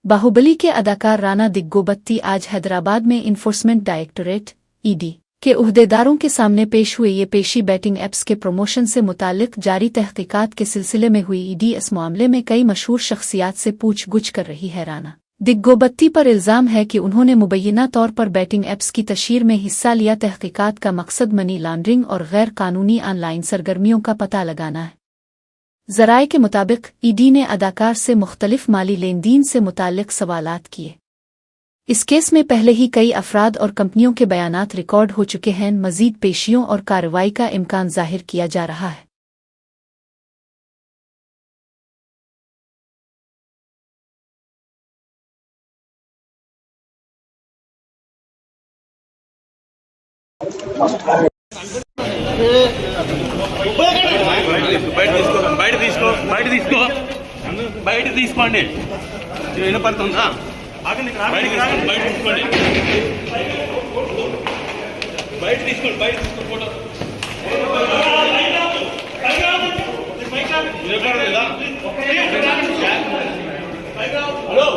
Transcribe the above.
बाहुबली के अदाकार राणा दिग्गोबत्ती आज हैदराबाद में इन्फोर्समेंट डायरेक्टोरेट (ईडी) के उहदेदारों के सामने पेश हुए। ये पेशी बैटिंग ऐप्स के प्रमोशन से मुताल्लिक जारी तहकीकात के सिलसिले में हुई। ईडी इस मामले में कई मशहूर शख्सियात से पूछगुछ कर रही है। राणा दिग्गोबत्ती पर इल्ज़ाम है कि उन्होंने मुबैना तौर पर बैटिंग ऐप्स की तशहीर में हिस्सा लिया। तहकीकात का मकसद मनी लॉन्ड्रिंग और गैर कानूनी ऑनलाइन सरगर्मियों का पता लगाना है। ज़राए के मुताबिक ईडी ने अदाकार से मुख्तलिफ माली लेन देन से मुताल्लिक सवालात किए। इस केस में पहले ही कई अफराद और कंपनियों के बयानात रिकॉर्ड हो चुके हैं। मज़ीद पेशियों और कार्रवाई का इम्कान जाहिर किया जा रहा है। బయట తీసుకోండి వినపడుతుందా బయట తీసుకోండి ఫోటో వినపడలేదా హలో